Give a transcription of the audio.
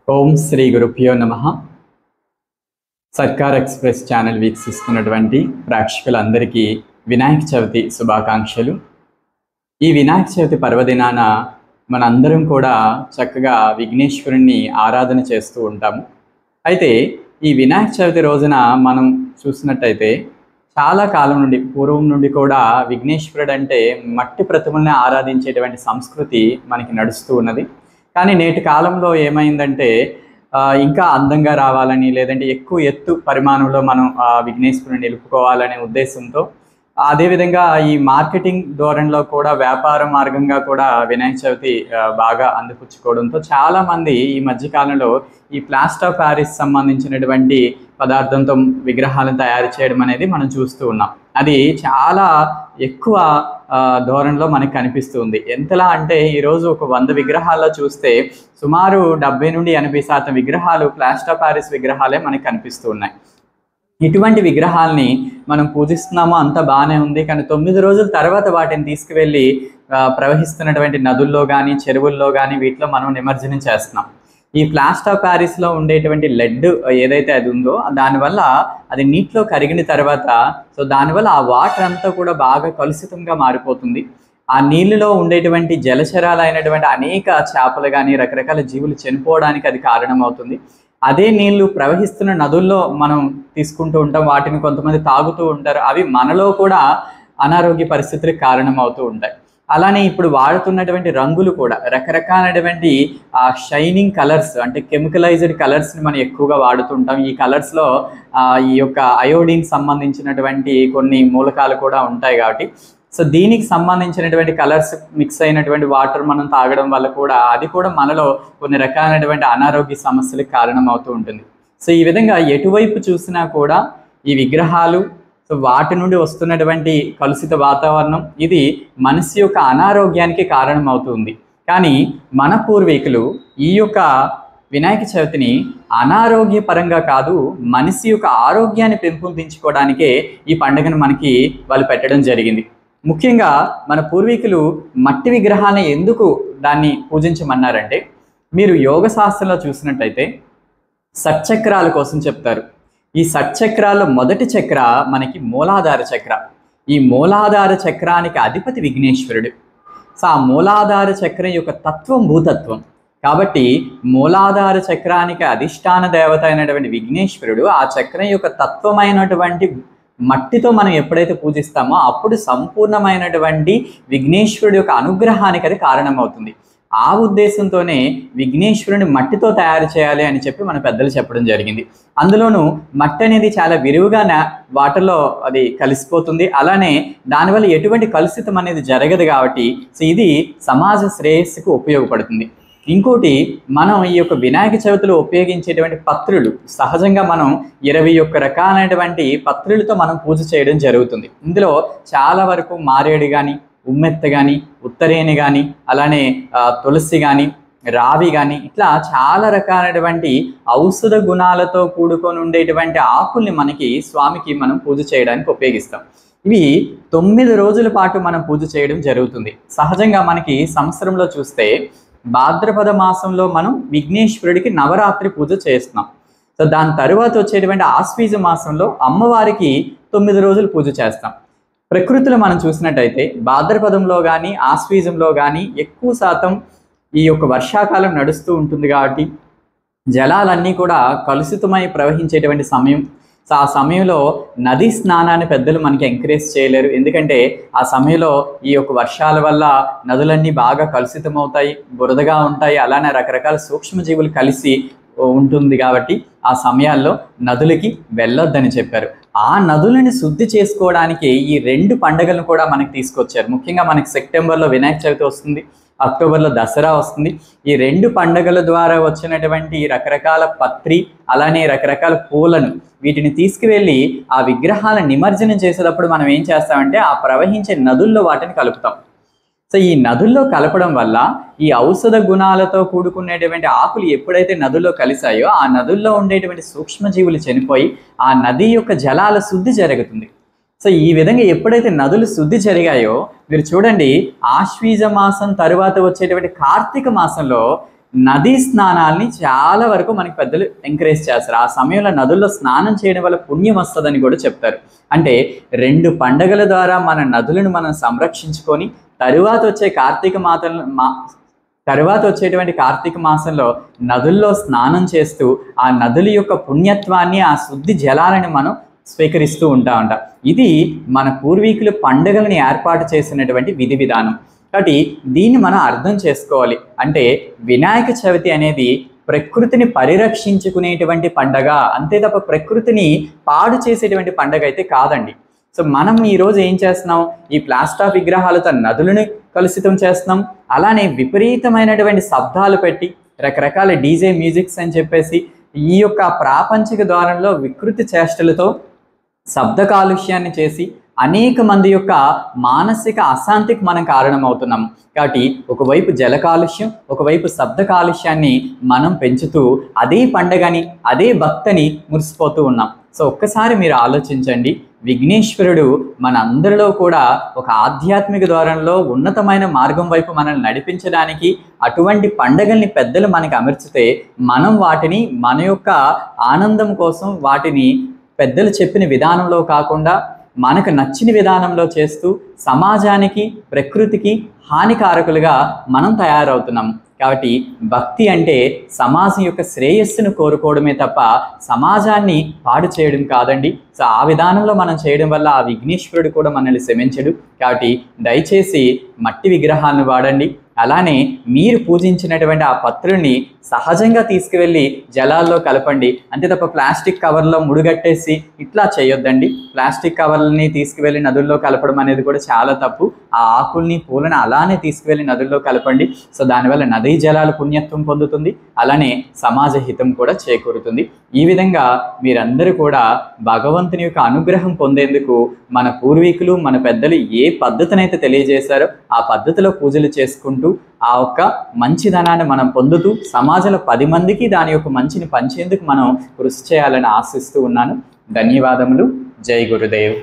ఓం శ్రీ గురుభ్యో నమః. సర్కార్ ఎక్స్ప్రెస్ ఛానల్ వీక్షిస్తున్నటువంటి ప్రేక్షకులందరికీ వినాయక చవితి శుభాకాంక్షలు. ఈ వినాయక చవితి పర్వదినాన మనందరం కూడా చక్కగా విఘ్నేశ్వరుణ్ణి ఆరాధన చేస్తూ ఉంటాము. అయితే ఈ వినాయక చవితి రోజున మనం చూసినట్టయితే చాలా కాలం నుండి, పూర్వం నుండి కూడా విఘ్నేశ్వరుడు అంటే మట్టి ప్రతిమల్ని ఆరాధించేటువంటి సంస్కృతి మనకి నడుస్తూ ఉన్నది. కానీ నేటి కాలంలో ఏమైందంటే ఇంకా అందంగా రావాలని, లేదంటే ఎక్కువ ఎత్తు పరిమాణంలో మనం విఘ్నేశ్వరుని నిలుపుకోవాలనే ఉద్దేశంతో, అదేవిధంగా ఈ మార్కెటింగ్ ధోరణిలో కూడా వ్యాపార మార్గంగా కూడా వినాయక చవితి బాగా అందిపుచ్చుకోవడంతో చాలామంది ఈ మధ్యకాలంలో ఈ ప్లాస్టర్ ఆఫ్ ప్యారిస్ సంబంధించినటువంటి పదార్థంతో విగ్రహాలను తయారు చేయడం అనేది మనం చూస్తూ ఉన్నాం. అది చాలా ఎక్కువ ధోరణిలో మనకు కనిపిస్తుంది. ఎంతలా అంటే ఈరోజు ఒక 100 విగ్రహాల్లో చూస్తే సుమారు 70 నుండి 80% విగ్రహాలు ప్లాస్టర్ ఆఫ్ ప్యారిస్ విగ్రహాలే మనకు కనిపిస్తూ ఉన్నాయి. ఇటువంటి విగ్రహాలని మనం పూజిస్తున్నామో అంత బాగానే ఉంది, కానీ 9 రోజుల తర్వాత వాటిని తీసుకువెళ్ళి ప్రవహిస్తున్నటువంటి నదుల్లో కానీ, చెరువుల్లో కానీ వీటిలో మనం నిమజ్జనం చేస్తున్నాం. ఈ ప్లాస్టర్ ఆఫ్ ప్యారిస్లో ఉండేటువంటి లెడ్ ఏదైతే అది ఉందో దానివల్ల అది నీటిలో కరిగిన తర్వాత దానివల్ల ఆ వాటర్ అంతా కూడా బాగా కలుషితంగా మారిపోతుంది. ఆ నీళ్ళలో ఉండేటువంటి జలచరాలు అయినటువంటి అనేక చేపలు కానీ రకరకాల జీవులు చనిపోవడానికి అది కారణమవుతుంది. అదే నీళ్లు ప్రవహిస్తున్న నదుల్లో మనం తీసుకుంటూ ఉంటాం, వాటిని కొంతమంది తాగుతూ ఉంటారు. అవి మనలో కూడా అనారోగ్య పరిస్థితులకు కారణమవుతూ ఉంటాయి. అలానే ఇప్పుడు వాడుతున్నటువంటి రంగులు కూడా రకరకాలైనటువంటి షైనింగ్ కలర్స్, అంటే కెమికలైజ్డ్ కలర్స్ని మనం ఎక్కువగా వాడుతుంటాం. ఈ కలర్స్లో ఈ యొక్క అయోడిన్ సంబంధించినటువంటి కొన్ని మూలకాలు కూడా ఉంటాయి. కాబట్టి దీనికి సంబంధించినటువంటి కలర్స్ మిక్స్ అయినటువంటి వాటర్ మనం తాగడం వల్ల కూడా అది కూడా మనలో కొన్ని రకాలైనటువంటి అనారోగ్య సమస్యలకు కారణమవుతూ ఉంటుంది. ఈ విధంగా ఎటువైపు చూసినా కూడా ఈ విగ్రహాలు, వాటి నుండి వస్తున్నటువంటి కలుషిత వాతావరణం ఇది మనిషి యొక్క అనారోగ్యానికి కారణమవుతుంది. కానీ మన పూర్వీకులు ఈ యొక్క వినాయక చవితిని అనారోగ్యపరంగా కాదు, మనిషి యొక్క ఆరోగ్యాన్ని పెంపొందించుకోవడానికే ఈ పండుగను మనకి వాళ్ళు పెట్టడం జరిగింది. ముఖ్యంగా మన పూర్వీకులు మట్టి విగ్రహాన్ని ఎందుకు దాన్ని పూజించమన్నారంటే, మీరు యోగ శాస్త్రంలో చూసినట్టయితే షట్చక్రాల కోసం చెప్తారు. ఈ షట్చక్రాల్లో మొదటి చక్ర మనకి మూలాధార చక్ర. ఈ మూలాధార చక్రానికి అధిపతి విఘ్నేశ్వరుడు. ఆ మూలాధార చక్రం యొక్క తత్వం భూతత్వం కాబట్టి మూలాధార చక్రానికి అధిష్టాన దేవత అయినటువంటి విఘ్నేశ్వరుడు ఆ చక్రం యొక్క తత్వమైనటువంటి మట్టితో మనం ఎప్పుడైతే పూజిస్తామో అప్పుడు సంపూర్ణమైనటువంటి విఘ్నేశ్వరుడు యొక్క అనుగ్రహానికి అది కారణమవుతుంది. ఆ ఉద్దేశంతోనే విఘ్నేశ్వరుని మట్టితో తయారు చేయాలి అని చెప్పి మన పెద్దలు చెప్పడం జరిగింది. అందులోనూ మట్టి అనేది చాలా విరివిగా వాటర్లో అది కలిసిపోతుంది. అలానే దానివల్ల ఎటువంటి కలుషితం అనేది జరగదు. కాబట్టి ఇది సమాజ శ్రేయస్సుకు ఉపయోగపడుతుంది. ఇంకోటి, మనం ఈ యొక్క వినాయక చవితిలో ఉపయోగించేటువంటి పత్రులు సహజంగా మనం 21 రకాలైనటువంటి పత్రులతో మనం పూజ చేయడం జరుగుతుంది. ఇందులో చాలా వరకు మారేడు కానీ, ఉమ్మెత్త కానీ, ఉత్తరేణి కానీ, అలానే తులసి కానీ, రావి కానీ, ఇట్లా చాలా రకాలైనటువంటి ఔషధ గుణాలతో కూడుకొని ఉండేటువంటి ఆకుల్ని మనకి స్వామికి మనం పూజ చేయడానికి ఉపయోగిస్తాం. ఇవి 9 రోజుల పాటు మనం పూజ చేయడం జరుగుతుంది. సహజంగా మనకి సంవత్సరంలో చూస్తే భాద్రపద మాసంలో మనం విఘ్నేశ్వరుడికి నవరాత్రి పూజ చేస్తున్నాం. దాని తరువాత వచ్చేటువంటి ఆశ్వీజ మాసంలో అమ్మవారికి 9 రోజులు పూజ చేస్తాం. ప్రకృతిలో మనం చూసినట్టయితే భాద్రపదంలో కానీ ఆశ్వీజంలో కానీ ఎక్కువ శాతం ఈ యొక్క వర్షాకాలం నడుస్తూ ఉంటుంది. కాబట్టి జలాలన్నీ కూడా కలుషితమై ప్రవహించేటువంటి సమయం. ఆ సమయంలో నదీ స్నానాన్ని పెద్దలు మనకి ఎంకరేజ్ చేయలేరు. ఎందుకంటే ఆ సమయంలో ఈ యొక్క వర్షాల వల్ల నదులన్నీ బాగా కలుషితమవుతాయి, బురదగా ఉంటాయి, అలానే రకరకాల సూక్ష్మజీవులు కలిసి ఉంటుంది. కాబట్టి ఆ సమయాల్లో నదులకి వెళ్ళొద్దని చెప్పారు. ఆ నదులని శుద్ధి చేసుకోవడానికి ఈ 2 పండుగలను కూడా మనకి తీసుకొచ్చారు. ముఖ్యంగా మనకి సెప్టెంబర్లో వినాయక చవితి వస్తుంది, అక్టోబర్లో దసరా వస్తుంది. ఈ 2 పండుగల ద్వారా వచ్చినటువంటి రకరకాల పత్రి, అలానే రకరకాల పూలను వీటిని తీసుకువెళ్ళి ఆ విగ్రహాలను నిమజ్జనం చేసేటప్పుడు మనం ఏం చేస్తామంటే ఆ ప్రవహించే నదుల్లో వాటిని కలుపుతాం. ఈ నదుల్లో కలపడం వల్ల ఈ ఔషధ గుణాలతో కూడుకునేటువంటి ఆకులు ఎప్పుడైతే నదుల్లో కలిసాయో ఆ నదుల్లో ఉండేటువంటి సూక్ష్మజీవులు చనిపోయి ఆ నది యొక్క జలాల శుద్ధి జరుగుతుంది. ఈ విధంగా ఎప్పుడైతే నదులు శుద్ధి జరిగాయో మీరు చూడండి, ఆశ్వీజ మాసం తరువాత వచ్చేటువంటి కార్తీక మాసంలో నదీ స్నానాల్ని చాలా వరకు మనకి పెద్దలు ఎంకరేజ్ చేస్తారు. ఆ సమయంలో నదుల్లో స్నానం చేయడం వల్ల పుణ్యం వస్తుందని కూడా చెప్తారు. అంటే 2 పండగల ద్వారా మన నదులను మనం సంరక్షించుకొని తరువాత వచ్చేటువంటి కార్తీక మాసంలో నదుల్లో స్నానం చేస్తూ ఆ నదుల యొక్క పుణ్యత్వాన్ని, ఆ శుద్ధి జలాలను మనం స్వీకరిస్తూ ఉంటామంట. ఇది మన పూర్వీకులు పండుగలను ఏర్పాటు చేసినటువంటి విధి విధానం. కాబట్టి దీన్ని మనం అర్థం చేసుకోవాలి. అంటే వినాయక చవితి అనేది ప్రకృతిని పరిరక్షించుకునేటువంటి పండగ, అంతే తప్ప ప్రకృతిని పాడు చేసేటువంటి పండగ అయితే కాదండి. సో మనం ఈరోజు ఏం చేస్తున్నాం, ఈ ప్లాస్టర్ విగ్రహాలతో నదులను కలుషితం చేస్తున్నాం. అలానే విపరీతమైనటువంటి శబ్దాలు పెట్టి రకరకాల డీజే మ్యూజిక్స్ అని చెప్పేసి ఈ యొక్క ప్రాపంచిక ద్వారంలో వికృతి చేష్టలతో శబ్ద కాలుష్యాన్ని చేసి అనేక మంది యొక్క మానసిక అశాంతికి మనం కారణమవుతున్నాం. కాబట్టి ఒకవైపు జల కాలుష్యం, ఒకవైపు శబ్ద కాలుష్యాన్ని మనం పెంచుతూ అదే పండగని, అదే భక్తిని మురిసిపోతూ ఉన్నాం. సో ఒక్కసారి మీరు ఆలోచించండి, విఘ్నేశ్వరుడు మన అందరిలో కూడా ఒక ఆధ్యాత్మిక ద్వారంలో ఉన్నతమైన మార్గం వైపు మనల్ని నడిపించడానికి అటువంటి పండగల్ని పెద్దలు మనకి అమర్చితే మనం వాటిని మన యొక్క ఆనందం కోసం వాటిని పెద్దలు చెప్పిన విధానంలో కాకుండా మనకు నచ్చిన విధానంలో చేస్తూ సమాజానికి, ప్రకృతికి హానికారకులుగా మనం తయారవుతున్నాం. కాబట్టి భక్తి అంటే సమాజం యొక్క శ్రేయస్సును కోరుకోవడమే తప్ప సమాజాన్ని పాడు చేయడం కాదండి. సో ఆ విధానంలో మనం చేయడం వల్ల ఆ విఘ్నేశ్వరుడు కూడా మనల్ని క్షమించడు. కాబట్టి దయచేసి మట్టి విగ్రహాలను వాడండి. అలానే మీరు పూజించినటువంటి ఆ పత్రుల్ని సహజంగా తీసుకువెళ్ళి జలాల్లో కలపండి. అంతే తప్ప ప్లాస్టిక్ కవర్లో ముడిగట్టేసి ఇట్లా చేయొద్దండి. ప్లాస్టిక్ కవర్లని తీసుకువెళ్ళి నదుల్లో కలపడం అనేది కూడా చాలా తప్పు. ఆ ఆకుల్ని, పూలను అలానే తీసుకువెళ్ళి నదుల్లో కలపండి. సో దానివల్ల నదీ జలాలు పుణ్యత్వం పొందుతుంది, అలానే సమాజ హితం కూడా చేకూరుతుంది. ఈ విధంగా మీరందరూ కూడా భగవంతుని యొక్క అనుగ్రహం పొందేందుకు మన పూర్వీకులు, మన పెద్దలు ఏ పద్ధతినైతే తెలియజేశారో ఆ పద్ధతిలో పూజలు చేసుకుంటూ ఆ ఒక్క మంచిదనాన్ని మనం పొందుతూ సమాజంలో 10 మందికి దాని యొక్క మంచిని పంచేందుకు మనం కృషి చేయాలని ఆశిస్తూ ఉన్నాను. ధన్యవాదములు. జై గురుదేవ్.